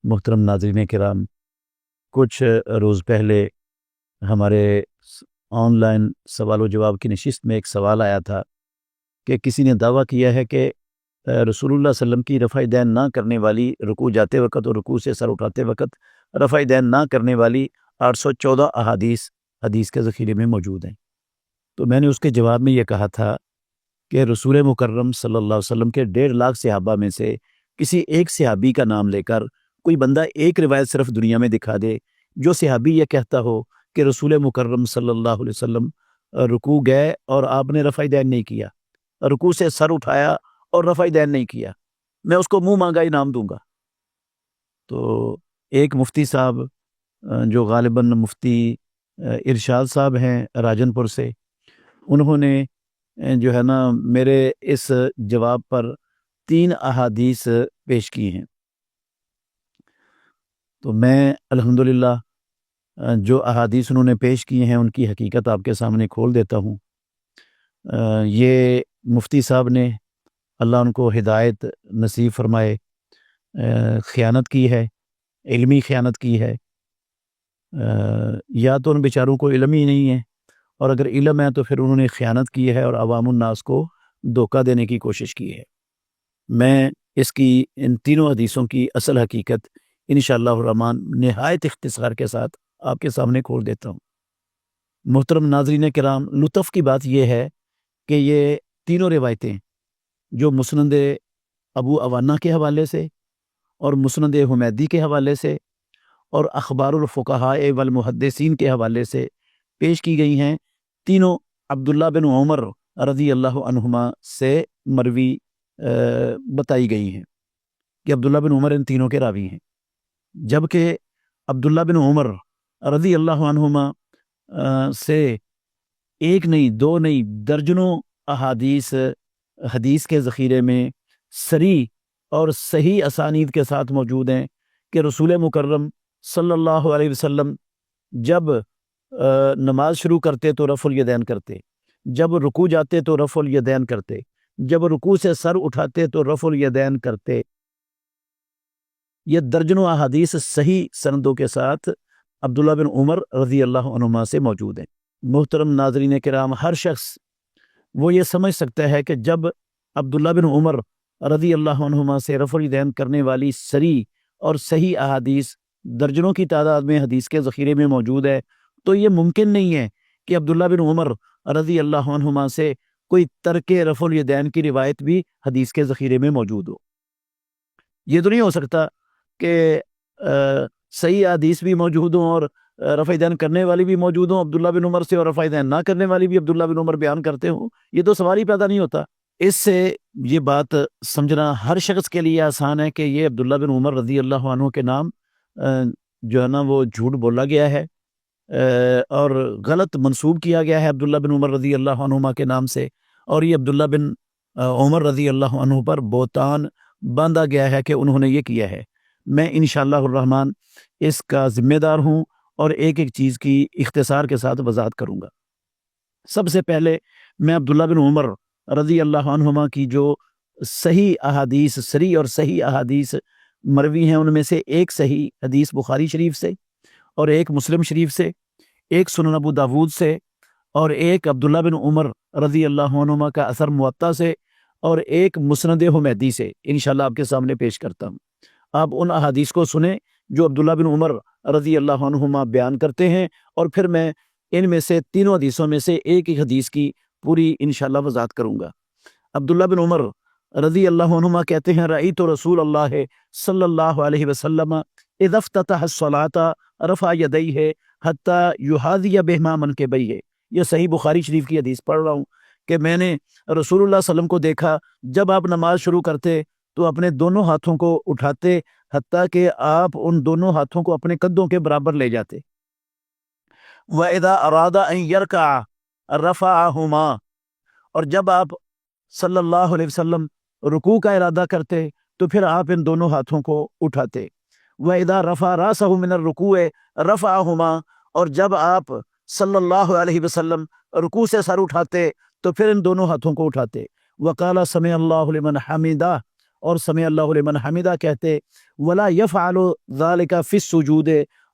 محترم ناظرین کرام، کچھ روز پہلے ہمارے آن لائن سوال و جواب کی نشست میں ایک سوال آیا تھا کہ کسی نے دعویٰ کیا ہے کہ رسول اللہ صلی اللہ علیہ وسلم کی رفع دین نہ کرنے والی، رکوع جاتے وقت اور رکوع سے سر اٹھاتے وقت رفع دین نہ کرنے والی 814 احادیث حدیث کے ذخیرے میں موجود ہیں۔ تو میں نے اس کے جواب میں یہ کہا تھا کہ رسول مکرم صلی اللہ علیہ وسلم کے 1.5 لاکھ صحابہ میں سے کسی ایک صحابی کا نام لے کر کوئی بندہ ایک روایت صرف دنیا میں دکھا دے جو صحابی یہ کہتا ہو کہ رسول مکرم صلی اللہ علیہ وسلم رکوع گئے اور آپ نے رفع دین نہیں کیا، رکوع سے سر اٹھایا اور رفع دین نہیں کیا، میں اس کو منہ مانگا انعام دوں گا۔ تو ایک مفتی صاحب جو غالباً مفتی ارشاد صاحب ہیں راجن پور سے، انہوں نے جو ہے نا میرے اس جواب پر 3 احادیث پیش کی ہیں۔ تو میں الحمدللہ جو احادیث انہوں نے پیش کی ہیں ان کی حقیقت آپ کے سامنے کھول دیتا ہوں۔ یہ مفتی صاحب نے، اللہ ان کو ہدایت نصیب فرمائے، خیانت کی ہے، علمی خیانت کی ہے۔ یا تو ان بیچاروں کو علم ہی نہیں ہے، اور اگر علم ہے تو پھر انہوں نے خیانت کی ہے اور عوام الناس کو دھوکہ دینے کی کوشش کی ہے۔ میں اس کی ان تینوں حدیثوں کی اصل حقیقت انشاءاللہ الرحمن نہایت اختصار کے ساتھ آپ کے سامنے کھول دیتا ہوں۔ محترم ناظرین کرام، لطف کی بات یہ ہے کہ یہ تینوں روایتیں جو مسند ابو عوانہ کے حوالے سے اور مسند حمیدی کے حوالے سے اور اخبار الفقہاء والمحدثین کے حوالے سے پیش کی گئی ہیں، تینوں عبداللہ بن عمر رضی اللہ عنہما سے مروی بتائی گئی ہیں کہ عبداللہ بن عمر ان تینوں کے راوی ہیں، جبکہ عبداللہ بن عمر رضی اللہ عنہما سے ایک نہیں، 2 نہیں، درجنوں احادیث حدیث کے ذخیرے میں صریح اور صحیح اسانید کے ساتھ موجود ہیں کہ رسول مکرم صلی اللہ علیہ وسلم جب نماز شروع کرتے تو رفع الیدین کرتے، جب رکوع جاتے تو رفع الیدین کرتے، جب رکوع سے سر اٹھاتے تو رفع الیدین کرتے۔ یہ درجنوں احادیث صحیح سندوں کے ساتھ عبداللہ بن عمر رضی اللہ عنہما سے موجود ہیں۔ محترم ناظرین کرام، ہر شخص وہ یہ سمجھ سکتا ہے کہ جب عبداللہ بن عمر رضی اللہ عنہما سے رفع الیدین کرنے والی صریح اور صحیح احادیث درجنوں کی تعداد میں حدیث کے ذخیرے میں موجود ہے، تو یہ ممکن نہیں ہے کہ عبداللہ بن عمر رضی اللہ عنہما سے کوئی ترک رفع الیدین کی روایت بھی حدیث کے ذخیرے میں موجود ہو۔ یہ تو نہیں ہو سکتا کہ صحیح حدیث بھی موجود ہوں اور رفع دین کرنے والی بھی موجود ہوں عبداللہ بن عمر سے، اور رفع دین نہ کرنے والی بھی عبداللہ بن عمر بیان کرتے ہوں۔ یہ تو سوال ہی پیدا نہیں ہوتا۔ اس سے یہ بات سمجھنا ہر شخص کے لیے آسان ہے کہ یہ عبداللہ بن عمر رضی اللہ عنہ کے نام جو ہے نا وہ جھوٹ بولا گیا ہے اور غلط منسوب کیا گیا ہے عبداللہ بن عمر رضی اللہ عنہما کے نام سے، اور یہ عبداللہ بن عمر رضی اللہ عنہ پر بہتان باندھا گیا ہے کہ انہوں نے یہ کیا ہے۔ میں انشاءاللہ الرحمن اس کا ذمہ دار ہوں اور ایک ایک چیز کی اختصار کے ساتھ وضاحت کروں گا۔ سب سے پہلے میں عبداللہ بن عمر رضی اللہ عنہما کی جو صحیح احادیث، صریح اور صحیح احادیث مروی ہیں، ان میں سے ایک صحیح حدیث بخاری شریف سے، اور ایک مسلم شریف سے، ایک سنن ابو داود سے، اور ایک عبداللہ بن عمر رضی اللہ عنہما کا اثر موطا سے، اور ایک مسند حمیدی سے انشاءاللہ آپ کے سامنے پیش کرتا ہوں۔ آپ ان احادیث کو سنیں جو عبداللہ بن عمر رضی اللہ عنہما بیان کرتے ہیں، اور پھر میں ان میں سے تینوں حدیثوں میں سے ایک ایک حدیث کی پوری انشاءاللہ وضاحت کروں گا۔ عبداللہ بن عمر رضی اللہ عنہما کہتے ہیں، رأیت رسول اللہ صلی اللہ علیہ وسلم اذا افتتح الصلاة رفع یدیہ حتی یحاذی بہما منکبیہ۔ یہ صحیح بخاری شریف کی حدیث پڑھ رہا ہوں کہ میں نے رسول اللہ صلی اللہ علیہ وسلم کو دیکھا جب آپ نماز شروع کرتے تو اپنے دونوں ہاتھوں کو اٹھاتے حتیٰ کہ آپ ان دونوں ہاتھوں کو اپنے قدوں کے برابر لے جاتے۔ وَإِذَا أَرَادَ أَن يَرْكَعَ رَفَعَهُمَا، اور جب آپ صلی اللہ علیہ وسلم رکوع کا ارادہ کرتے تو پھر آپ ان دونوں ہاتھوں کو اٹھاتے۔ وَإِذَا رَفَعَ رَأْسَهُ مِنَ الرُّكُوعِ رَفَعَهُمَا، اور جب آپ صلی اللہ علیہ وسلم رکوع سے سر اٹھاتے تو پھر ان دونوں ہاتھوں کو اٹھاتے۔ وَقَالَ سَمِعَ اللَّهُ لِمَنْ حَمِدَهُ، اور سمع اللہ لمن حمدہ کہتے، ولا یفعل ذلک فی السجود،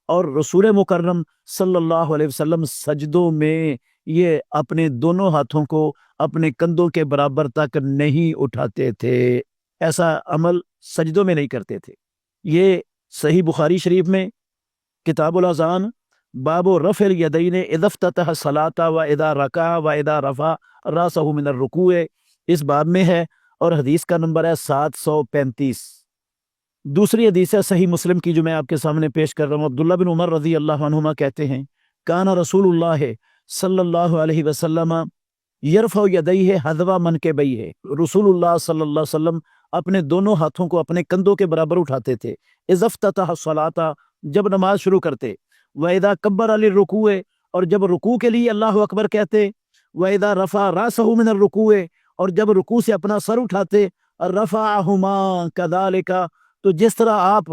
اور رسول مکرم صلی اللہ علیہ وسلم سجدوں میں یہ اپنے دونوں ہاتھوں کو اپنے کندھوں کے برابر تک نہیں اٹھاتے تھے، ایسا عمل سجدوں میں نہیں کرتے تھے۔ یہ صحیح بخاری شریف میں کتاب الاذان باب رفع الیدین اذا افتتح الصلاۃ و اذا رکع و اذا رفع راسہ من الرکوع، اس باب میں ہے، اور حدیث کا نمبر ہے 735۔ دوسری حدیث ہے صحیح مسلم کی جو میں آپ کے سامنے پیش کر رہا ہوں۔ عبداللہ بن عمر رضی اللہ عنہما کہتے ہیں، کان رسول اللہ صلی اللہ علیہ وسلم یرفع یدیہ حذو منکبیہ، رسول اللہ صلی اللہ علیہ وسلم اپنے دونوں ہاتھوں کو اپنے کندھوں کے برابر اٹھاتے تھے، اذا افتتح الصلاۃ، جب نماز شروع کرتے، وَإِذَا كَبَّرَ لِلرُّكُوعِ، اور جب رکوع کے لیے اللہ اکبر کہتے، وَإِذَا رَفَعَ رَأْسَهُ مِنَ الرُّكُوعِ، اور جب رکوع سے اپنا سر اٹھاتے، رَفَعَهُمَا كَذَلِكَ، تو جس طرح آپ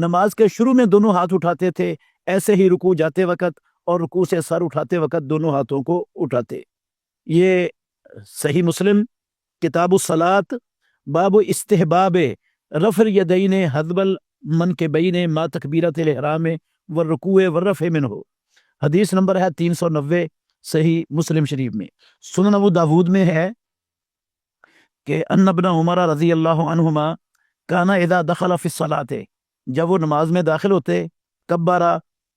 نماز کے شروع میں دونوں ہاتھ اٹھاتے تھے ایسے ہی رکوع جاتے وقت اور رکوع سے سر اٹھاتے وقت دونوں ہاتھوں کو اٹھاتے۔ یہ صحیح مسلم کتاب الصلاۃ باب استحباب رفع الیدین حذو المنکبین ما تکبیرۃ الاحرام والرکوع والرفع منہ، حدیث نمبر ہے 390 صحیح مسلم شریف میں۔ سنن ابو داود میں ہے کہ ان ابن عمر رضی اللہ عنہما کانا اذا دخل فی الصلاۃ، جب وہ نماز میں داخل ہوتے، کبر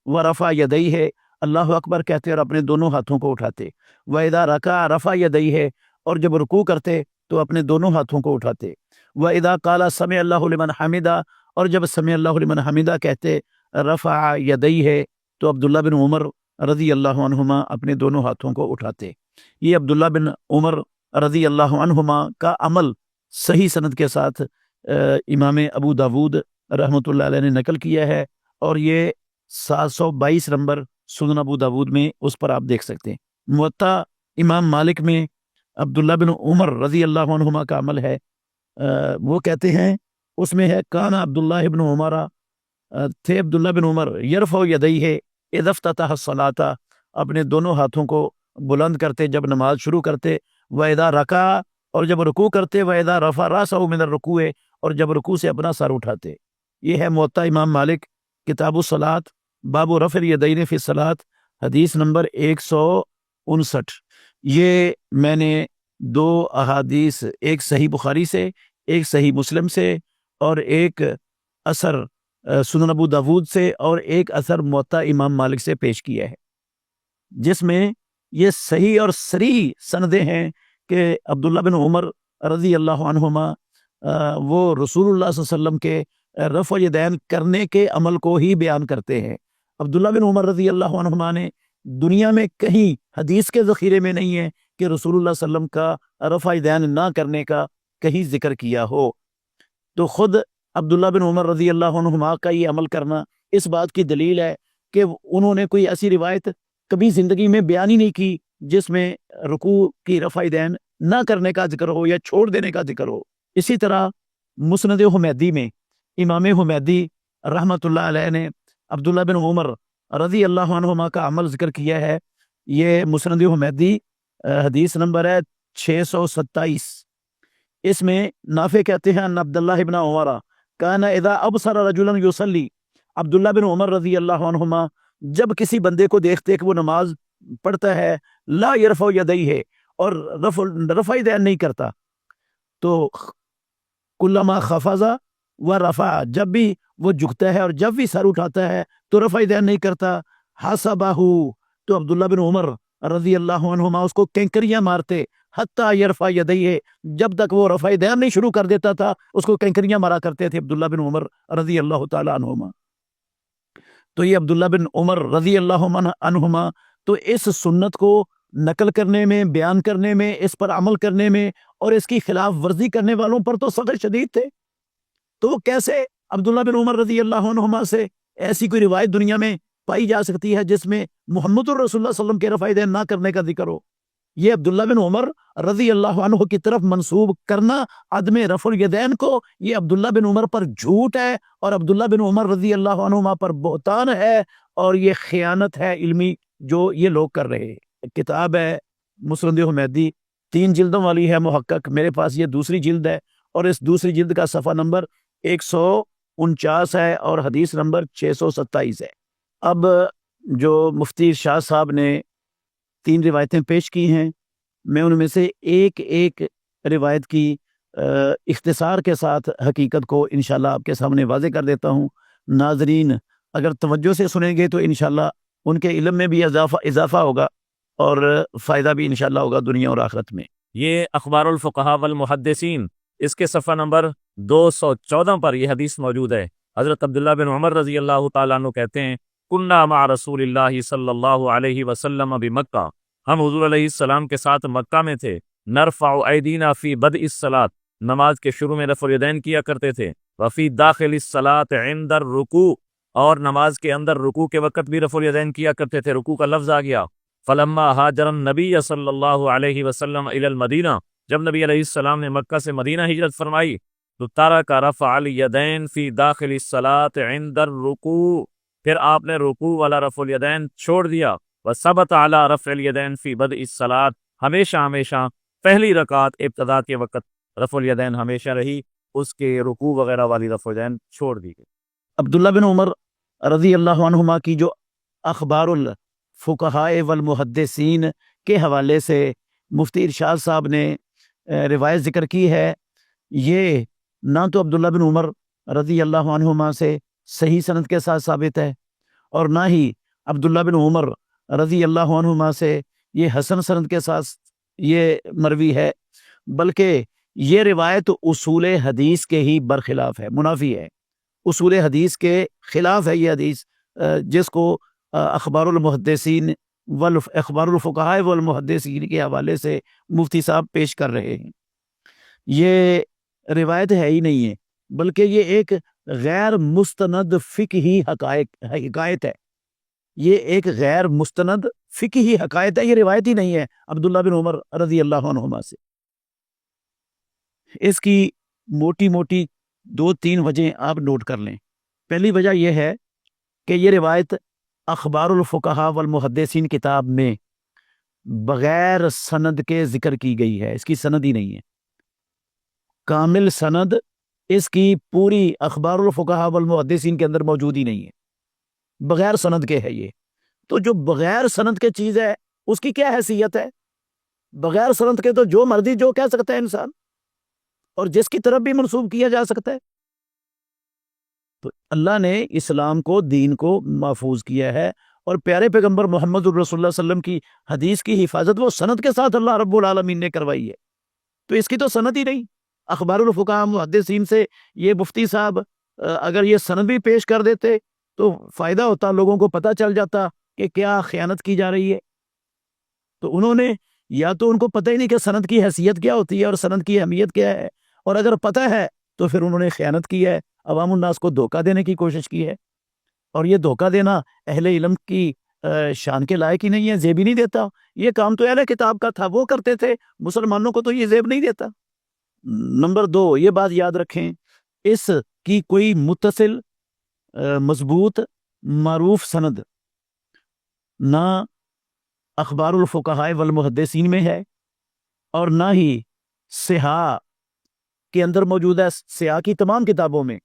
ورفع یدیہ، اللہ اکبر کہتے اور اپنے دونوں ہاتھوں کو اٹھاتے، واذا رکع رفع یدیہ، اور جب رکوع کرتے تو اپنے دونوں ہاتھوں کو اٹھاتے، واذا قال سمع اللہ لمن حمدہ، اور جب سمع اللہ لمن حمدہ کہتے، رفع یدیہ، تو عبداللہ بن عمر رضی اللہ عنہما اپنے دونوں ہاتھوں کو اٹھاتے۔ یہ عبداللہ بن عمر رضی اللہ عنہما کا عمل صحیح سند کے ساتھ امام ابو داود رحمۃ اللہ علیہ نے نقل کیا ہے، اور یہ 722 نمبر سنن ابو داود میں اس پر آپ دیکھ سکتے ہیں۔ موطا امام مالک میں عبداللہ بن عمر رضی اللہ عنہما کا عمل ہے، وہ کہتے ہیں اس میں ہے، کان عبداللہ بن عمر، تھے عبداللہ بن عمر، یرفع یدیہ اذا افتتح الصلاۃ، اپنے دونوں ہاتھوں کو بلند کرتے جب نماز شروع کرتے، واذا رکع، اور جب رکوع کرتے، واذا رفع راسہ من الرکوع، اور جب رکوع سے اپنا سر اٹھاتے۔ یہ ہے موطا امام مالک کتاب الصلاۃ باب رفع الیدین فی الصلاۃ، حدیث نمبر 159۔ یہ میں نے دو احادیث، ایک صحیح بخاری سے، ایک صحیح مسلم سے، اور ایک اثر سنن ابو داود سے، اور ایک اثر موطا امام مالک سے پیش کیا ہے، جس میں یہ صحیح اور صریح سندیں ہیں کہ عبداللہ بن عمر رضی اللہ عنہما وہ رسول اللہ صلی اللہ علیہ وسلم کے رفع یدین کرنے کے عمل کو ہی بیان کرتے ہیں۔ عبداللہ بن عمر رضی اللہ عنہما نے دنیا میں کہیں حدیث کے ذخیرے میں نہیں ہے کہ رسول اللہ صلی اللہ علیہ وسلم کا رفع یدین نہ کرنے کا کہیں ذکر کیا ہو، تو خود عبداللہ بن عمر رضی اللہ عنہما کا یہ عمل کرنا اس بات کی دلیل ہے کہ انہوں نے کوئی ایسی روایت کبھی زندگی میں بیان ہی نہیں کی جس میں رکوع کی رفع یدین نہ کرنے کا ذکر ہو یا چھوڑ دینے کا ذکر ہو۔ اسی طرح مسند حمیدی میں امام حمیدی رحمۃ اللہ علیہ نے عبداللہ بن عمر رضی اللہ عنہما کا عمل ذکر کیا ہے، یہ مسند حمیدی حدیث نمبر ہے 627۔ اس میں نافع کہتے ہیں ان عبداللہ بن عمر کان اذا ابصر رجلا یصلی، عبداللہ بن عمر رضی اللہ عنہما جب کسی بندے کو دیکھتے کہ وہ نماز پڑھتا ہے، لا یرفع یدیہ، اور رفع یدین نہیں کرتا، تو کلما خفض و رفع، جب بھی وہ جھکتا ہے اور جب بھی سر اٹھاتا ہے تو رفع یدین نہیں کرتا، حسبہ، تو عبداللہ بن عمر رضی اللہ عنہما اس کو کینکریاں مارتے، حتی یرفع یدیہ، جب تک وہ رفع یدین نہیں شروع کر دیتا تھا اس کو کینکریاں مارا کرتے تھے عبداللہ بن عمر رضی اللہ تعالی عنہما۔ تو یہ عبداللہ بن عمر رضی اللہ عنہما تو اس سنت کو نقل کرنے میں، بیان کرنے میں، اس پر عمل کرنے میں اور اس کی خلاف ورزی کرنے والوں پر تو سخت شدید تھے، تو وہ کیسے عبداللہ بن عمر رضی اللہ عنہما سے ایسی کوئی روایت دنیا میں پائی جا سکتی ہے جس میں محمد الرسول اللہ صلی اللہ علیہ وسلم کے رفع یدین نہ کرنے کا ذکر ہو؟ یہ عبداللہ بن عمر رضی اللہ عنہ کی طرف منسوب کرنا عدم رفع الیدین کو، یہ عبداللہ بن عمر پر جھوٹ ہے اور عبداللہ بن عمر رضی اللہ عنہما پر بہتان ہے، اور یہ خیانت ہے علمی جو یہ لوگ کر رہے ہیں۔ کتاب ہے مسند حمیدی، 3 جلدوں والی ہے محقق، میرے پاس یہ دوسری جلد ہے، اور اس دوسری جلد کا صفحہ نمبر 149 ہے اور حدیث نمبر 627 ہے۔ اب جو مفتی شاہ صاحب نے 3 روایتیں پیش کی ہیں، میں ان میں سے ایک ایک روایت کی اختصار کے ساتھ حقیقت کو انشاءاللہ آپ کے سامنے واضح کر دیتا ہوں۔ ناظرین اگر توجہ سے سنیں گے تو انشاءاللہ ان کے علم میں بھی اضافہ ہوگا اور فائدہ بھی انشاءاللہ ہوگا دنیا اور آخرت میں۔ یہ اخبار الفقہاء والمحدثین، اس کے صفحہ نمبر 214 پر یہ حدیث موجود ہے۔ حضرت عبداللہ بن عمر رضی اللہ تعالیٰ عنہ کہتے ہیں، کننا مع رسول اللہ صلی اللہ علیہ وسلم بمکہ، ہم حضور علیہ السلام کے ساتھ مکہ میں تھے، نرفع ایدینا فی بدء الصلاۃ، نماز کے شروع میں رفع الیدین کیا کرتے تھے، وفی داخل الصلاۃ عند الرکوع، اور نماز کے اندر رکوع کے وقت بھی رفع الیدین کیا کرتے تھے، رکوع کا لفظ آ گیا۔ فلما ہاجر النبی صلی اللہ علیہ وسلم الی المدینہ، جب نبی علیہ السلام نے مکہ سے مدینہ ہجرت فرمائی تو ترک رفع الیدین فی داخل الصلاۃ عند الرکوع، پھر آپ نے رکوع والا رفع الیدین چھوڑ دیا، وثبت علی رفع الیدین فی بدء الصلاۃ، ہمیشہ پہلی رکعت ابتدا کے وقت رفع الیدین ہمیشہ رہی، اس کے رکوع وغیرہ والی رفع الیدین چھوڑ دی گئی۔ عبداللہ بن عمر رضی اللہ عنہما کی جو اخبار الفقہاء والمحدثین کے حوالے سے مفتی ارشاد صاحب نے روایت ذکر کی ہے، یہ نہ تو عبداللہ بن عمر رضی اللہ عنہما سے صحیح سند کے ساتھ ثابت ہے، اور نہ ہی عبداللہ بن عمر رضی اللہ عنہما سے یہ حسن سند کے ساتھ یہ مروی ہے، بلکہ یہ روایت اصول حدیث کے ہی برخلاف ہے، منافی ہے، اصول حدیث کے خلاف ہے یہ حدیث، جس کو اخبار المحدثین اخبار الفقہاء والمحدثین کے حوالے سے مفتی صاحب پیش کر رہے ہیں۔ یہ روایت ہے ہی نہیں ہے، بلکہ یہ ایک غیر مستند فقہی حکایت ہے، یہ ایک غیر مستند فقہی حکایت ہے، یہ روایت ہی نہیں ہے عبداللہ بن عمر رضی اللہ عنہما سے۔ اس کی موٹی 2-3 وجہیں آپ نوٹ کر لیں۔ پہلی وجہ یہ ہے کہ یہ روایت اخبار الفقہاء والمحدثین کتاب میں بغیر سند کے ذکر کی گئی ہے، اس کی سند ہی نہیں ہے، کامل سند اس کی پوری اخبار الفقہاء والمحدثین کے اندر موجود ہی نہیں ہے، بغیر سند کے ہے یہ۔ تو جو بغیر سند کے چیز ہے اس کی کیا حیثیت ہے؟ بغیر سند کے تو جو مرضی جو کہہ سکتا ہے انسان، اور جس کی طرف بھی منسوب کیا جا سکتا ہے۔ تو اللہ نے اسلام کو، دین کو محفوظ کیا ہے، اور پیارے پیغمبر محمد رسول اللہ صلی اللہ علیہ وسلم کی حدیث کی حفاظت وہ سند کے ساتھ اللہ رب العالمین نے کروائی ہے، تو اس کی تو سند ہی نہیں۔ اخبار الفقہاء محدثین سے یہ مفتی صاحب اگر یہ سند بھی پیش کر دیتے تو فائدہ ہوتا، لوگوں کو پتہ چل جاتا کہ کیا خیانت کی جا رہی ہے۔ تو انہوں نے یا تو ان کو پتہ ہی نہیں کہ سند کی حیثیت کیا ہوتی ہے اور سند کی اہمیت کیا ہے، اور اگر پتہ ہے تو پھر انہوں نے خیانت کی ہے، عوام الناس کو دھوکہ دینے کی کوشش کی ہے، اور یہ دھوکہ دینا اہل علم کی شان کے لائق ہی نہیں ہے، زیب ہی نہیں دیتا۔ یہ کام تو اہل کتاب کا تھا، وہ کرتے تھے، مسلمانوں کو تو یہ زیب نہیں دیتا۔ نمبر 2 یہ بات یاد رکھیں، اس کی کوئی متصل مضبوط معروف سند نہ اخبار الفقہاء والمحدثین میں ہے، اور نہ ہی صحاح کے اندر موجود ہے۔ صحاح کی تمام کتابوں میں،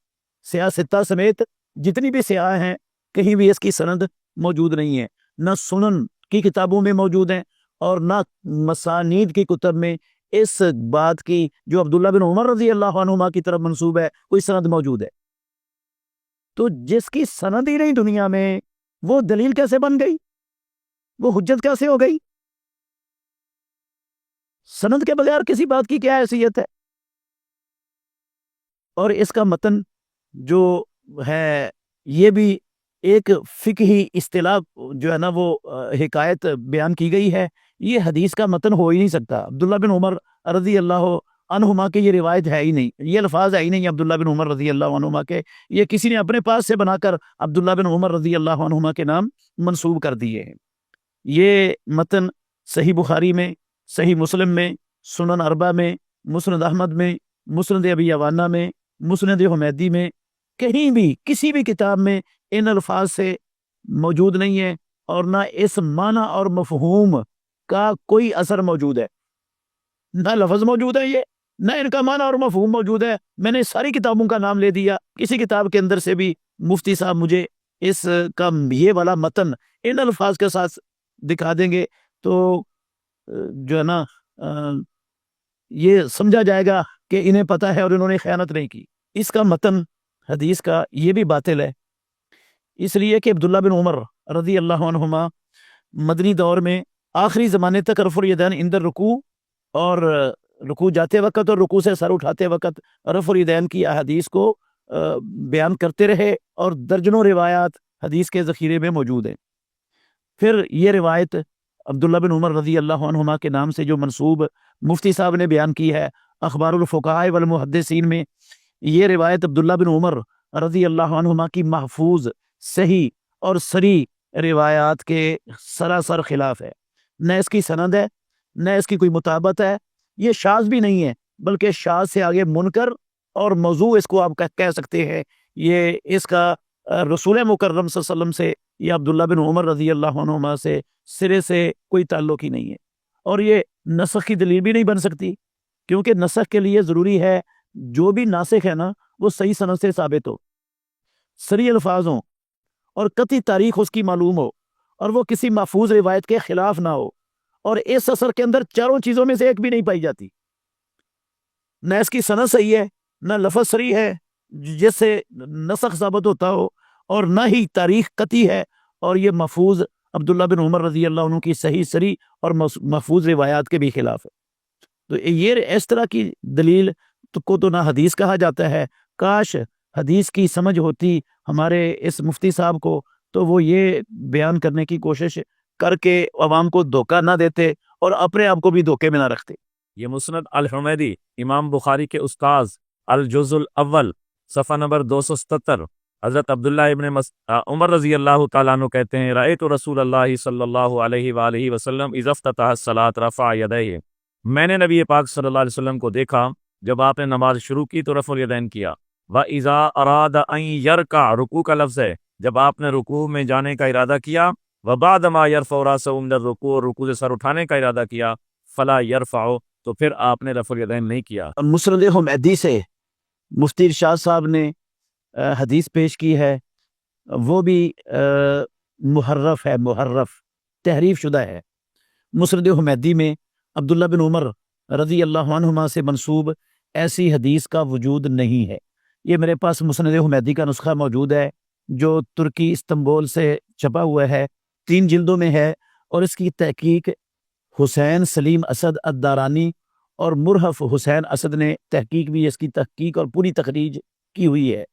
صحاح 6 سمیت جتنی بھی صحاح ہیں، کہیں بھی اس کی سند موجود نہیں ہے، نہ سنن کی کتابوں میں موجود ہیں، اور نہ مسانید کی کتب میں اس بات کی جو عبداللہ بن عمر رضی اللہ عنہما کی طرف منسوب ہے کوئی سند موجود ہے۔ تو جس کی سند ہی نہیں دنیا میں، وہ دلیل کیسے بن گئی؟ وہ حجت کیسے ہو گئی؟ سند کے بغیر کسی بات کی کیا حیثیت ہے؟ اور اس کا متن جو ہے یہ بھی ایک فقہی اصطلاح جو ہے نا وہ حکایت بیان کی گئی ہے، یہ حدیث کا متن ہو ہی نہیں سکتا۔ عبداللہ بن عمر رضی اللہ عنہما کے یہ روایت ہے ہی نہیں، یہ الفاظ ہے ہی نہیں عبداللہ بن عمر رضی اللہ عنہما کے، یہ کسی نے اپنے پاس سے بنا کر عبداللہ بن عمر رضی اللہ عنہما کے نام منسوب کر دیے ہیں۔ یہ متن صحیح بخاری میں، صحیح مسلم میں، سنن اربع میں، مسند احمد میں، مسند ابی عوانہ میں، مسند حمیدی میں، کہیں بھی کسی بھی کتاب میں ان الفاظ سے موجود نہیں ہے، اور نہ اس معنی اور مفہوم کا کوئی اثر موجود ہے، نہ لفظ موجود ہے یہ، نہ ان کا معنی اور مفہوم موجود ہے. میں نے ساری کتابوں کا نام لے دیا, کسی کتاب کے اندر سے بھی مفتی صاحب مجھے اس کا یہ والا متن ان الفاظ کے ساتھ دکھا دیں گے تو جو ہے نا یہ سمجھا جائے گا کہ انہیں پتہ ہے اور انہوں نے خیانت نہیں کی. اس کا متن حدیث کا یہ بھی باطل ہے, اس لیے کہ عبداللہ بن عمر رضی اللہ عنہما مدنی دور میں آخری زمانے تک رفع الیدین عند الرکوع اور رکوع جاتے وقت اور رکوع سے سر اٹھاتے وقت رفع الیدین کی احادیث کو بیان کرتے رہے, اور درجنوں روایات حدیث کے ذخیرے میں موجود ہیں. پھر یہ روایت عبداللہ بن عمر رضی اللہ عنہما کے نام سے جو منسوب مفتی صاحب نے بیان کی ہے اخبار الفقہاء والمحدثین میں, یہ روایت عبداللہ بن عمر رضی اللہ عنہما کی محفوظ صحیح اور سری روایات کے سراسر خلاف ہے. نہ اس کی سند ہے نہ اس کی کوئی مطابقت ہے. یہ شاذ بھی نہیں ہے بلکہ شاذ سے آگے منکر اور موضوع اس کو آپ کہہ سکتے ہیں. یہ اس کا رسول مکرم صلی اللہ علیہ وسلم سے یا عبداللہ بن عمر رضی اللہ عنہما سے سرے سے کوئی تعلق ہی نہیں ہے. اور یہ نسخ کی دلیل بھی نہیں بن سکتی, کیونکہ نسخ کے لیے ضروری ہے جو بھی ناسخ ہے نا وہ صحیح سند سے ثابت ہو, صریح الفاظ ہوں اور قطعی تاریخ اس کی معلوم ہو, اور وہ کسی محفوظ روایت کے خلاف نہ ہو. اور اس اثر کے اندر چاروں چیزوں میں سے ایک بھی نہیں پائی جاتی. نہ اس کی سند صحیح ہے, نہ لفظ صریح ہے جس سے نسخ ثابت ہوتا ہو, اور نہ ہی تاریخ قطعی ہے, اور یہ محفوظ عبداللہ بن عمر رضی اللہ عنہ کی صحیح صریح اور محفوظ روایات کے بھی خلاف ہے. تو یہ اس طرح کی دلیل کو تو نہ حدیث کہا جاتا ہے. کاش حدیث کی سمجھ ہوتی ہمارے اس مفتی صاحب کو تو وہ یہ بیان کرنے کی کوشش کر کے عوام کو دھوکہ نہ دیتے اور اپنے آپ کو بھی دھوکے میں نہ رکھتے. یہ مسند الحمیدی امام بخاری کے استاذ الجز الاول صفحہ نمبر 277 حضرت عبداللہ ابن عمر رضی اللہ تعالیٰ عنہ کہتے ہیں رأیت رسول اللہ صلی اللہ علیہ وآلہ وسلم اذا افتتح الصلاۃ رفع یدیہ, میں نے نبی پاک صلی اللہ علیہ وسلم کو دیکھا جب آپ نے نماز شروع کی تو رفع الیدین کیا. وَإِذَا أَرَادَ أَن يَرْكَعَ, رکوع کا لفظ ہے, جب آپ نے رکوع میں جانے کا ارادہ کیا. وَبَعْدَ مَا يَرْفَعُ رَأْسَهُ مِنَ الرُّكُوعِ, رکوع سے سر اٹھانے کا ارادہ کیا. فَلَا يَرْفَعُ, تو پھر آپ نے رفع الیدین نہیں کیا. مسند حمیدی سے مفتی ارشاد صاحب نے حدیث پیش کی ہے, وہ بھی محرف ہے, محرف تحریف شدہ ہے. مسند حمیدی میں عبداللہ بن عمر رضی اللہ عنہما سے منسوب ایسی حدیث کا وجود نہیں ہے. یہ میرے پاس مسند حمیدی کا نسخہ موجود ہے جو ترکی استنبول سے چھپا ہوا ہے, 3 جلدوں میں ہے, اور اس کی تحقیق حسین سلیم اسد الدارانی اور مرحف حسین اسد نے تحقیق بھی اس کی تحقیق اور پوری تخریج کی ہوئی ہے.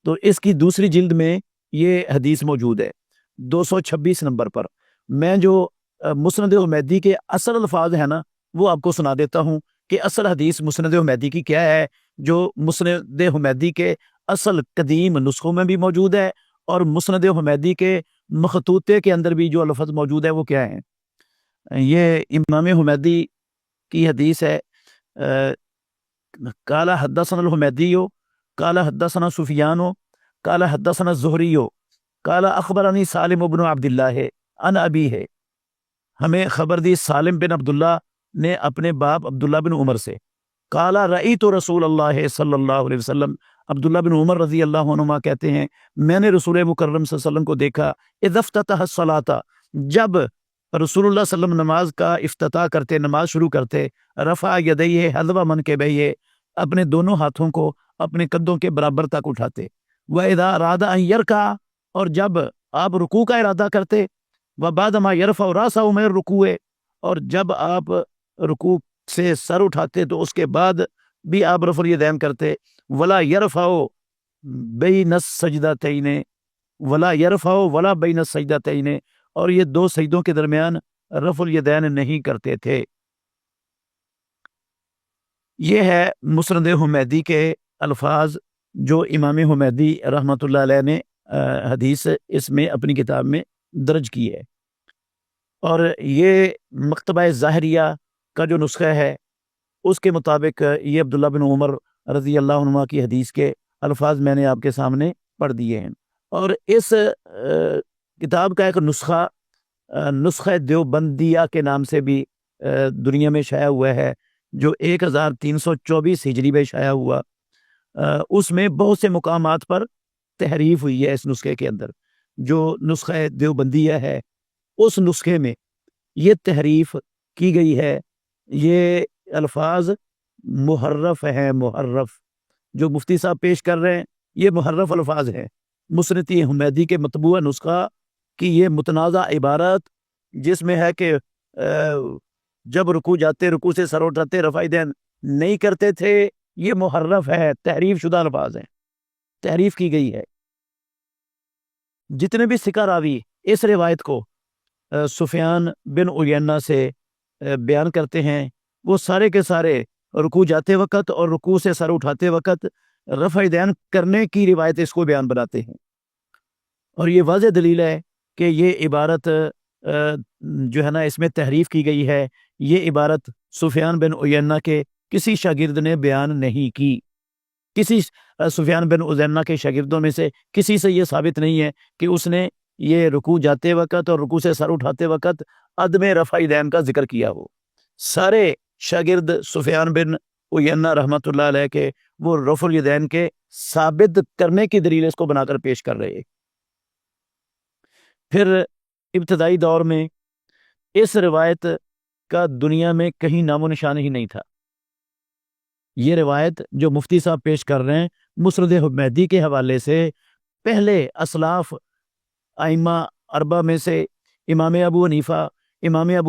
تو اس کی دوسری جلد میں یہ حدیث موجود ہے 226 نمبر پر. میں جو مسند حمیدی کے اصل الفاظ ہیں نا وہ آپ کو سنا دیتا ہوں کہ اصل حدیث مسند حمیدی کی کیا ہے, جو مسند حمیدی کے اصل قدیم نسخوں میں بھی موجود ہے, اور مسند حمیدی کے مخطوطے کے اندر بھی جو لفظ موجود ہے وہ کیا ہیں. یہ امام حمیدی کی حدیث ہے, قال حدثنا الحمیدی قال حدثنا سفیان قال حدثنا الزہری قال اخبرنی سالم بن عبداللہ عن ابی ہے, ہمیں خبر دی سالم بن عبداللہ نے اپنے باپ عبداللہ بن عمر سے. قال رأیت رسول اللہ صلی اللہ علیہ وسلم, عبداللہ بن عمر رضی اللہ عنہما کہتے ہیں میں نے رسول مکرم صلی اللہ علیہ وسلم کو دیکھا اذا افتتح الصلاۃ, جب رسول اللہ صلی اللہ علیہ وسلم نماز کا افتتاح کرتے, نماز شروع کرتے, رفع یدیہ حذو منکبیہ, اپنے دونوں ہاتھوں کو اپنے قدوں کے برابر تک اٹھاتے. وَإِذَا أَرَادَ أَن يَرْكَعَ, اور جب آپ رکوع کا ارادہ کرتے. وَبَعْدَ مَا يَرْفَعُ رَأْسَهُ مِنَ الرُّكُوعِ, اور جب آپ رکوع سے سر اٹھاتے تو اس کے بعد بھی آپ رفع الیدین کرتے. وَلَا يَرْفَعُ بَيْنَ السَّجْدَتَيْنِ, وَلَا يَرْفَعُ وَلَا بَيْنَ السَّجْدَتَيْنِ, اور یہ 2 سجدوں کے درمیان رفع الیدین نہیں کرتے تھے. یہ ہے مسند حمیدی کے الفاظ جو امام حمیدی رحمۃ اللہ علیہ نے حدیث اس میں اپنی کتاب میں درج کی ہے. اور یہ مکتبہ ظاہریہ کا جو نسخہ ہے اس کے مطابق یہ عبداللہ بن عمر رضی اللہ عنہ کی حدیث کے الفاظ میں نے آپ کے سامنے پڑھ دیے ہیں. اور اس کتاب کا ایک نسخہ دیوبندیہ کے نام سے بھی دنیا میں شائع ہوا ہے, جو 1324 ہجری میں شائع ہوا، اس میں بہت سے مقامات پر تحریف ہوئی ہے اس نسخے کے اندر۔ جو نسخہ دیوبندیہ ہے اس نسخے میں یہ تحریف کی گئی ہے، یہ الفاظ محرف ہیں، محرف جو مفتی صاحب پیش کر رہے ہیں یہ محرف الفاظ ہیں۔ مسنتی حمیدی کے مطبوعہ نسخہ کی یہ متنازع عبارت جس میں ہے کہ جب رکوع جاتے رکوع سے سر اٹھاتے رفع دین نہیں کرتے تھے، یہ محرف ہے، تحریف شدہ الفاظ ہیں، تحریف کی گئی ہے۔ جتنے بھی ثقہ راوی اس روایت کو سفیان بن عیینہ سے بیان کرتے ہیں وہ سارے کے سارے رکوع جاتے وقت اور رکوع سے سر اٹھاتے وقت رفع دین کرنے کی روایت اس کو بیان بناتے ہیں، اور یہ واضح دلیل ہے کہ یہ عبارت جو ہے نا اس میں تحریف کی گئی ہے۔ یہ عبارت سفیان بن عیینہ کے کسی شاگرد نے بیان نہیں کی، کسی سفیان بن عیینہ کے شاگردوں میں سے کسی سے یہ ثابت نہیں ہے کہ اس نے یہ رکوع جاتے وقت اور رکوع سے سر اٹھاتے وقت عدم رفع دین کا ذکر کیا ہو۔ سارے شاگرد سفیان بن عیینہ رحمۃ اللہ علیہ کے وہ رفع الیدین کے ثابت کرنے کی دلیل اس کو بنا کر پیش کر رہے۔ پھر ابتدائی دور میں اس روایت کا دنیا میں کہیں نام و نشان ہی نہیں تھا۔ یہ روایت جو مفتی صاحب پیش کر رہے ہیں مسند حمیدی کے حوالے سے پہلے اسلاف ائمہ اربعہ میں سے امام ابو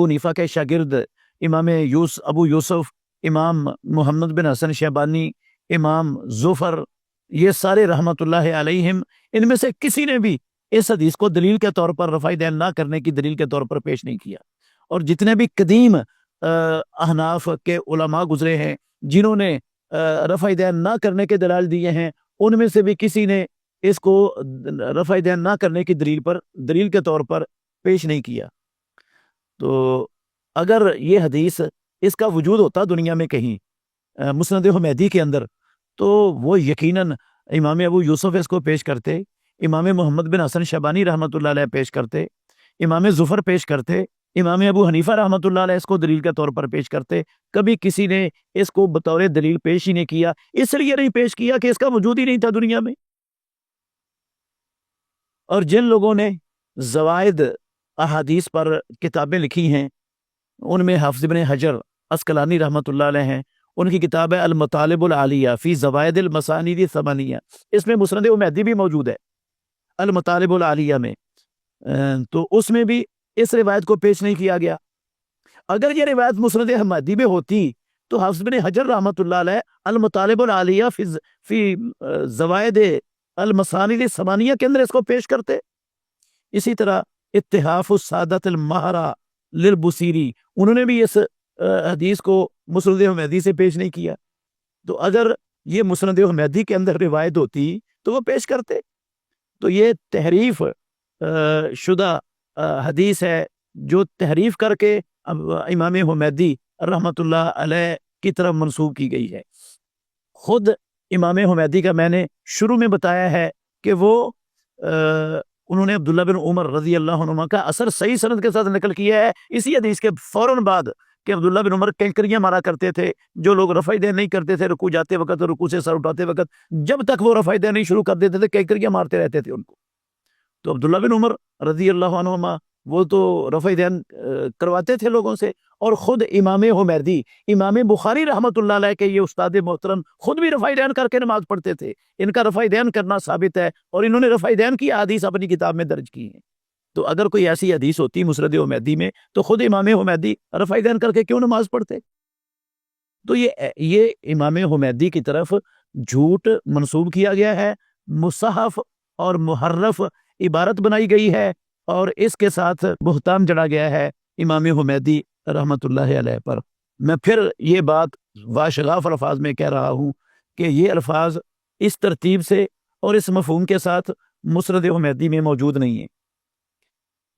حنیفہ کے شاگرد امام ابو یوسف، امام محمد بن حسن شیبانی، امام زفر، یہ سارے رحمت اللہ علیہم، ان میں سے کسی نے بھی اس حدیث کو دلیل کے طور پر رفع دین نہ کرنے کی دلیل کے طور پر پیش نہیں کیا۔ اور جتنے بھی قدیم احناف کے علماء گزرے ہیں جنہوں نے رفع دین نہ کرنے کے دلائل دیے ہیں، ان میں سے بھی کسی نے اس کو رفع دین نہ کرنے کی دلیل کے طور پر پیش نہیں کیا۔ تو اگر یہ حدیث اس کا وجود ہوتا دنیا میں کہیں مسند حمیدی کے اندر تو وہ یقیناً امام ابو یوسف اس کو پیش کرتے، امام محمد بن حسن شیبانی رحمۃ اللہ علیہ پیش کرتے، امام ظفر پیش کرتے، امام ابو حنیفہ رحمۃ اللہ علیہ اس کو دلیل کے طور پر پیش کرتے۔ کبھی کسی نے اس کو بطور دلیل پیش ہی نہیں کیا، اس لیے نہیں پیش کیا کہ اس کا وجود ہی نہیں تھا دنیا میں۔ اور جن لوگوں نے زوائد احادیث پر کتابیں لکھی ہیں ان میں حافظ ابن حجر عسقلانی رحمۃ اللہ علیہ ہیں، ان کی کتاب ہے المطالب العالیہ فی زوائد المسانید الثمانیہ، اس میں مسند حمیدی بھی موجود ہے المطالب العالیہ میں، تو اس میں بھی اس روایت کو پیش نہیں کیا گیا۔ اگر یہ روایت مسند حمیدی میں ہوتی تو حافظ بن حجر رحمۃ اللہ علیہ المطالب العالیہ فی زوائد المسانید الثمانیہ کے اندر اس کو پیش کرتے۔ اسی طرح اتحاف السادۃ المہرہ للبصیری، انہوں نے بھی اس حدیث کو مسند حمیدی سے پیش نہیں کیا۔ تو اگر یہ مسند حمیدی کے اندر روایت ہوتی تو وہ پیش کرتے۔ تو یہ تحریف شدہ حدیث ہے جو تحریف کر کے امام حمیدی رحمۃ اللہ علیہ کی طرف منسوب کی گئی ہے۔ خود امام حمیدی کا میں نے شروع میں بتایا ہے کہ وہ انہوں نے عبداللہ بن عمر رضی اللہ عنہما کا اثر صحیح سند کے ساتھ نقل کیا ہے اسی حدیث کے فوراً بعد کہ عبداللہ بن عمر کینکریاں مارا کرتے تھے جو لوگ رفع دین نہیں کرتے تھے رکوع جاتے وقت اور رکوع سے سر اٹھاتے وقت، جب تک وہ رفع دین نہیں شروع کر دیتے تھے کینکریاں مارتے رہتے تھے ان کو۔ تو عبداللہ بن عمر رضی اللہ عنہما وہ تو رفع دین کرواتے تھے لوگوں سے، اور خود امام حمیدی، امام بخاری رحمۃ اللہ علیہ کے یہ استاد محترم خود بھی رفع دین کر کے نماز پڑھتے تھے، ان کا رفع دین کرنا ثابت ہے اور انہوں نے رفع دین کی احادیث اپنی کتاب میں درج کی ہیں۔ تو اگر کوئی ایسی حدیث ہوتی مسند حمیدی میں تو خود امام حمیدی رفع دین کر کے کیوں نماز پڑھتے؟ تو یہ امام حمیدی کی طرف جھوٹ منسوب کیا گیا ہے، مصحف اور محرف عبارت بنائی گئی ہے، اور اس کے ساتھ بہتان جڑا گیا ہے امام حمیدی رحمۃ اللہ علیہ پر۔ میں پھر یہ بات واشغاف الفاظ میں کہہ رہا ہوں کہ یہ الفاظ اس ترتیب سے اور اس مفہوم کے ساتھ مسند حمیدی میں موجود نہیں ہیں۔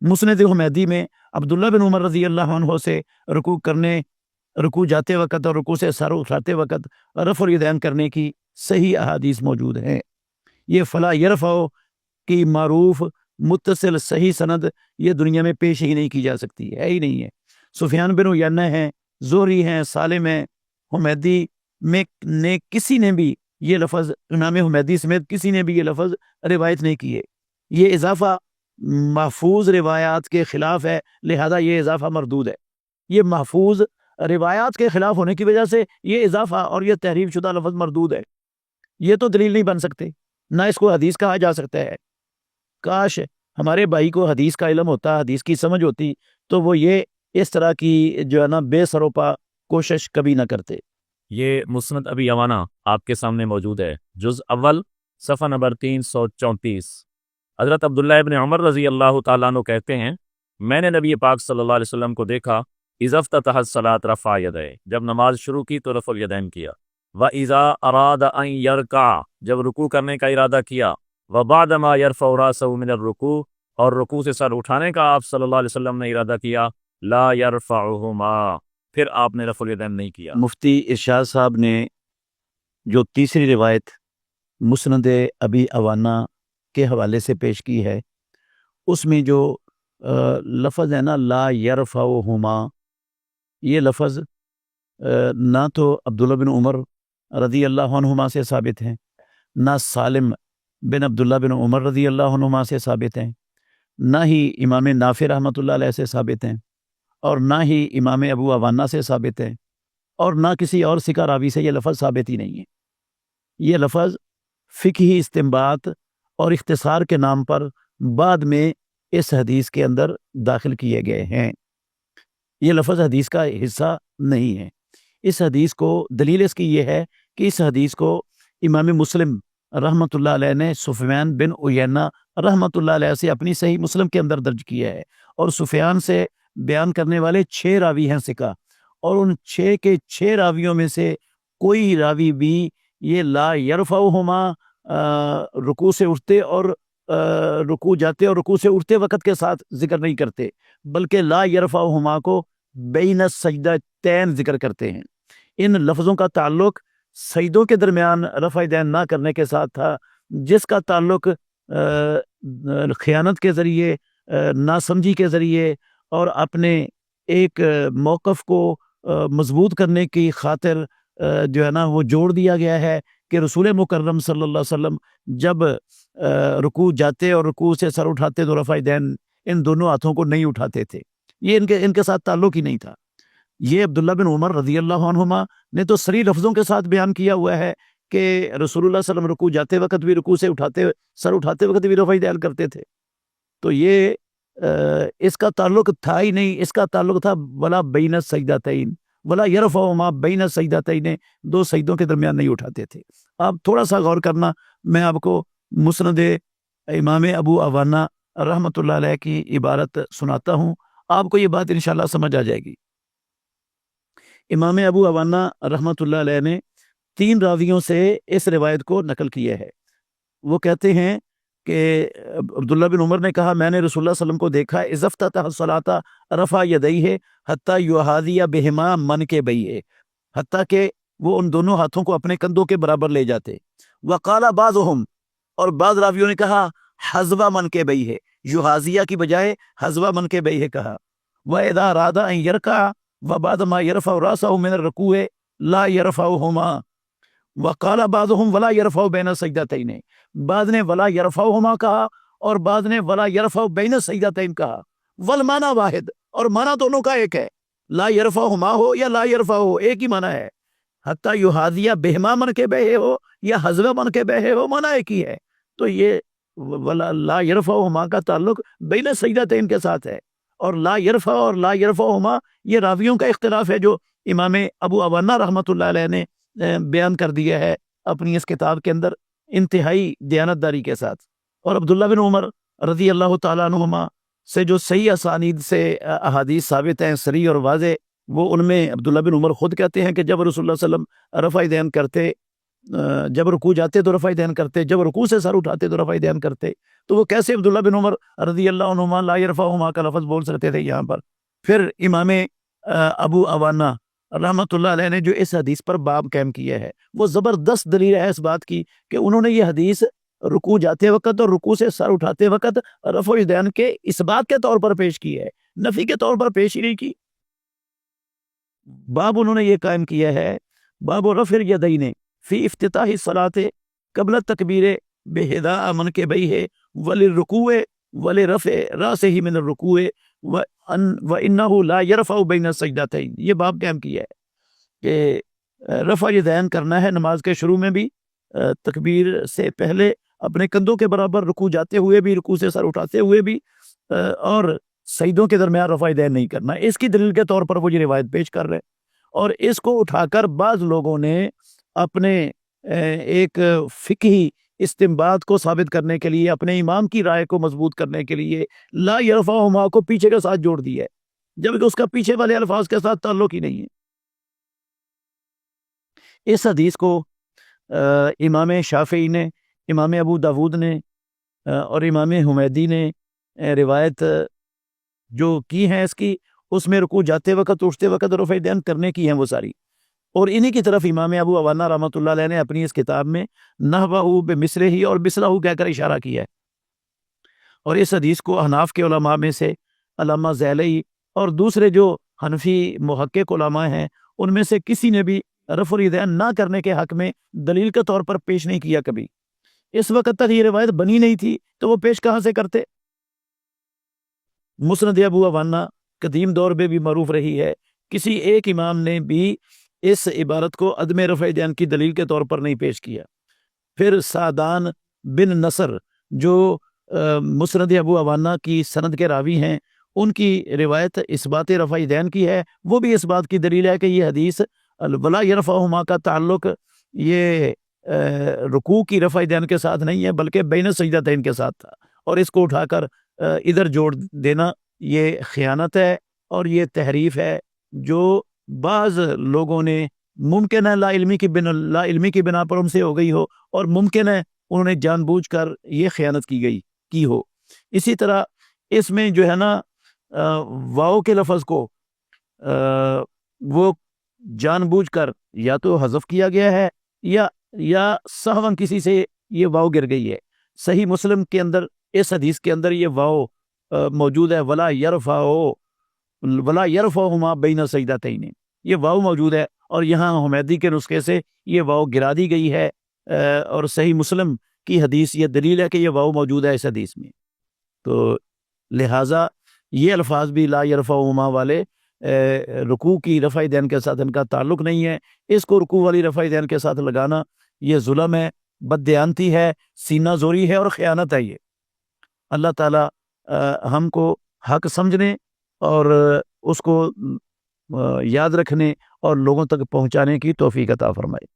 مسند حمیدی میں عبداللہ بن عمر رضی اللہ عنہ سے رکوع جاتے وقت اور رکوع سے سر اٹھاتے وقت رفع الیدین کرنے کی صحیح احادیث موجود ہیں۔ یہ فلا یرفع کی معروف متصل صحیح سند یہ دنیا میں پیش ہی نہیں کی جا سکتی ہے ہی نہیں ہے۔ سفیان بن عیینہ ہیں، زہری ہیں، سالم ہیں، حمیدی میں نے کسی نے بھی یہ لفظ، امام حمیدی سمیت کسی نے بھی یہ لفظ روایت نہیں کیے. یہ اضافہ محفوظ روایات کے خلاف ہے، لہذا یہ اضافہ مردود ہے. یہ محفوظ روایات کے خلاف ہونے کی وجہ سے یہ اضافہ اور یہ تحریف شدہ لفظ مردود ہے. یہ تو دلیل نہیں بن سکتے، نہ اس کو حدیث کہا جا سکتا ہے. کاش ہمارے بھائی کو حدیث کا علم ہوتا، حدیث کی سمجھ ہوتی، تو وہ یہ اس طرح کی جو ہے نا بے سروپا کوشش کبھی نہ کرتے. یہ مسند ابی عوانہ آپ کے سامنے موجود ہے، جز اول صفحہ نمبر 334. حضرت عبداللہ ابن عمر رضی اللہ تعالیٰ عنہ کہتے ہیں میں نے نبی پاک صلی اللہ علیہ وسلم کو دیکھا اذا افتتح الصلاۃ رفع یدیہ، جب نماز شروع کی تو رفع الیدین کیا، وَإِذَا أَرَادَ أَن يَرْكَعَ، جب رکوع کرنے کا ارادہ کیا، وَبَعْدَمَا يَرْفَعُ رَأْسَهُ مِنَ الرُّكُوعِ، اور رکوع سے سر اٹھانے کا آپ صلی اللہ علیہ وسلم نے ارادہ کیا، لا يرفعهما، پھر آپ نے رفع الیدین نہیں کیا. مفتی ارشاد صاحب نے جو تیسری روایت مسند ابی عوانہ کے حوالے سے پیش کی ہے، اس میں جو لفظ ہے نا لا یرفعہما، یہ لفظ نہ تو عبداللہ بن عمر رضی اللہ عنہما سے ثابت ہیں، نہ سالم بن عبداللہ بن عمر رضی اللہ عنہما سے ثابت ہیں، نہ ہی امام نافع رحمۃ اللہ علیہ سے ثابت ہیں، اور نہ ہی امام ابو عوانہ سے ثابت ہیں، اور نہ کسی اور ثقہ راوی سے یہ لفظ ثابت ہی نہیں ہے. یہ لفظ فقہی استنباط اور اختصار کے نام پر بعد میں اس حدیث کے اندر داخل کیے گئے ہیں. یہ لفظ حدیث کا حصہ نہیں ہے. اس حدیث کو دلیل اس کی یہ ہے کہ اس حدیث کو امام مسلم رحمۃ اللہ علیہ نے سفیان بن عیینہ رحمۃ اللہ علیہ سے اپنی صحیح مسلم کے اندر درج کیا ہے، اور سفیان سے بیان کرنے والے 6 راوی ہیں ثقہ، اور ان 6 کے 6 راویوں میں سے کوئی راوی بھی یہ لا یرفعہما رکوع سے اٹھتے اور رکوع جاتے اور رکوع سے اٹھتے وقت کے ساتھ ذکر نہیں کرتے، بلکہ لا یرفعہما کو بین السجدتین ذکر کرتے ہیں. ان لفظوں کا تعلق سجدوں کے درمیان رفع یدین نہ کرنے کے ساتھ تھا، جس کا تعلق خیانت کے ذریعے، ناسمجھی کے ذریعے اور اپنے ایک موقف کو مضبوط کرنے کی خاطر جو ہے نا وہ جوڑ دیا گیا ہے کہ رسول مکرم صلی اللہ علیہ وسلم جب رکوع جاتے اور رکوع سے سر اٹھاتے تو رفع یدین ان دونوں ہاتھوں کو نہیں اٹھاتے تھے. یہ ان کے ساتھ تعلق ہی نہیں تھا. یہ عبداللہ بن عمر رضی اللہ عنہما نے تو صریح لفظوں کے ساتھ بیان کیا ہوا ہے کہ رسول اللہ صلی اللہ علیہ وسلم رکوع جاتے وقت بھی، رکوع سے سر اٹھاتے وقت بھی رفع یدین کرتے تھے. تو یہ اس کا تعلق تھا ہی نہیں. اس کا تعلق تھا ولا بین السجدتین، ولا یرفعہما بین السجدتین، 2 سجدوں کے درمیان نہیں اٹھاتے تھے. آپ تھوڑا سا غور کرنا، میں آپ کو مسند امام ابو عوانہ رحمۃ اللہ علیہ کی عبارت سناتا ہوں، آپ کو یہ بات انشاءاللہ سمجھ آ جائے گی. امام ابو عوانہ رحمۃ اللہ علیہ نے 3 راویوں سے اس روایت کو نقل کیا ہے. وہ کہتے ہیں کہ عبداللہ بن عمر نے کہا میں نے رسول اللہ صلی اللہ علیہ وسلم کو دیکھا اذا افتتح الصلاۃ رفع یدیہ حتی یحاذی بہما منکبیہ، حتیٰ کہ وہ ان دونوں ہاتھوں کو اپنے کندھوں کے برابر لے جاتے. وقال بعضهم، اور بعض راویوں نے کہا حذو منکبیہ، یحاذیہ کی بجائے حذو منکبیہ کہا. واذا اراد ان یرکع وبعد ما يرفع راسه من الركوع لا يرفعهما. وقال بعضهم ولا يرفع بين السجدتين، بعض نے ولا يرفعهما کہا اور بعض نے ولا يرفع بين السجدتين کہا. والمعنى واحد، اور معنی دونوں کا ایک ہے، لا يرفعهما ہو یا لا يرفع ہو، ایک ہی معنی ہے. حتی یحاذی بہما منکبیہ ہو یا حذو منکبیہ ہو، معنی ایک ہی ہے. تو یہ ولا لا يرفعهما کا تعلق بین السجدتين کے ساتھ ہے، اور لا یرفع اور لا یرفعہما یہ راویوں کا اختلاف ہے جو امام ابو عوانہ رحمۃ اللہ علیہ نے بیان کر دیا ہے اپنی اس کتاب کے اندر انتہائی دیانتداری کے ساتھ. اور عبداللہ بن عمر رضی اللہ تعالیٰ عنہما سے جو صحیح اسانید سے احادیث ثابت ہیں صریح اور واضح، وہ ان میں عبداللہ بن عمر خود کہتے ہیں کہ جب رسول اللہ صلی اللہ علیہ وسلم رفع یدین کرتے، جب رکوع جاتے تو رفع یدین کرتے، جب رکوع سے سر اٹھاتے تو رفع یدین کرتے. تو وہ کیسے عبداللہ بن عمر رضی اللہ عنہما لا یرفعہما کا لفظ بول سکتے تھے یہاں پر؟ پھر امام ابو عوانہ رحمۃ اللہ علیہ نے جو اس حدیث پر باب قائم کیا ہے، وہ زبردست دلیل ہے اس بات کی کہ انہوں نے یہ حدیث رکوع جاتے وقت اور رکوع سے سر اٹھاتے وقت رفع یدین کے اس بات کے طور پر پیش کی ہے، نفی کے طور پر پیش ہی نہیں کی. باب انہوں نے یہ قائم کیا ہے باب رفع الیدین فی افتتاح الصلاۃ قبل التکبیر بحذاء منکبیہ وللرکوع ولرفع راسہ من الرکوع وانہ لا یرفع بین السجدتین. یہ باب قائم کیا ہے کہ رفع یدین کرنا ہے نماز کے شروع میں بھی، تکبیر سے پہلے اپنے کندھوں کے برابر، رکوع جاتے ہوئے بھی، رکوع سے سر اٹھاتے ہوئے بھی، اور سجدوں کے درمیان رفع یدین نہیں کرنا. اس کی دلیل کے طور پر وہ یہ روایت پیش کر رہے، اور اس کو اٹھا کر بعض لوگوں نے اپنے ایک فقہی استنباط کو ثابت کرنے کے لیے، اپنے امام کی رائے کو مضبوط کرنے کے لیے لا یرفعہما کو پیچھے کے ساتھ جوڑ دیا ہے، جبکہ اس کا پیچھے والے الفاظ کے ساتھ تعلق ہی نہیں ہے. اس حدیث کو امام شافعی نے، امام ابو داود نے اور امام حمیدی نے روایت جو کی ہیں اس کی، اس میں رکوع جاتے وقت، اٹھتے وقت رفع یدین کرنے کی ہیں وہ ساری. اور انہی کی طرف امام ابو عوانہ رحمۃ اللہ علیہ نے اپنی اس کتاب میں نحوہ بمثلہ اور مثلہ کہہ کر اشارہ کیا ہے. اور اس حدیث کو احناف کے علماء میں سے علامہ زیلئی اور دوسرے جو حنفی محقق علماء ہیں ان میں سے کسی نے بھی رفع الیدین نہ کرنے کے حق میں دلیل کے طور پر پیش نہیں کیا کبھی. اس وقت تک یہ روایت بنی نہیں تھی تو وہ پیش کہاں سے کرتے؟ مسند ابو عوانہ قدیم دور میں بھی معروف رہی ہے، کسی ایک امام نے بھی اس عبارت کو عدم رفع یدین کی دلیل کے طور پر نہیں پیش کیا. پھر سعدان بن نصر جو مسند ابو عوانہ کی سند کے راوی ہیں، ان کی روایت اس بات رفع یدین کی ہے، وہ بھی اس بات کی دلیل ہے کہ یہ حدیث ولا یرفعہما کا تعلق یہ رکوع کی رفع یدین کے ساتھ نہیں ہے بلکہ بین سجدتین کے ساتھ تھا، اور اس کو اٹھا کر ادھر جوڑ دینا یہ خیانت ہے اور یہ تحریف ہے جو بعض لوگوں نے ممکن ہے لا علمی کی بنا پر ان سے ہو گئی ہو، اور ممکن ہے انہوں نے جان بوجھ کر یہ خیانت کی ہو. اسی طرح اس میں جو ہے نا واو کے لفظ کو وہ جان بوجھ کر یا تو حذف کیا گیا ہے یا سہواً کسی سے یہ واو گر گئی ہے. صحیح مسلم کے اندر اس حدیث کے اندر یہ واو موجود ہے، ولا یرفعہما بین سجدتین، یہ واو موجود ہے، اور یہاں حمیدی کے نسخے سے یہ واو گرا دی گئی ہے، اور صحیح مسلم کی حدیث یہ دلیل ہے کہ یہ واو موجود ہے اس حدیث میں. تو لہٰذا یہ الفاظ بھی لا یرفعہما والے رکوع کی رفع یدین کے ساتھ ان کا تعلق نہیں ہے. اس کو رکوع والی رفع یدین کے ساتھ لگانا یہ ظلم ہے، بددیانتی ہے، سینہ زوری ہے اور خیانت ہے. یہ اللہ تعالی ہم کو حق سمجھنے اور اس کو یاد رکھنے اور لوگوں تک پہنچانے کی توفیق عطا فرمائے.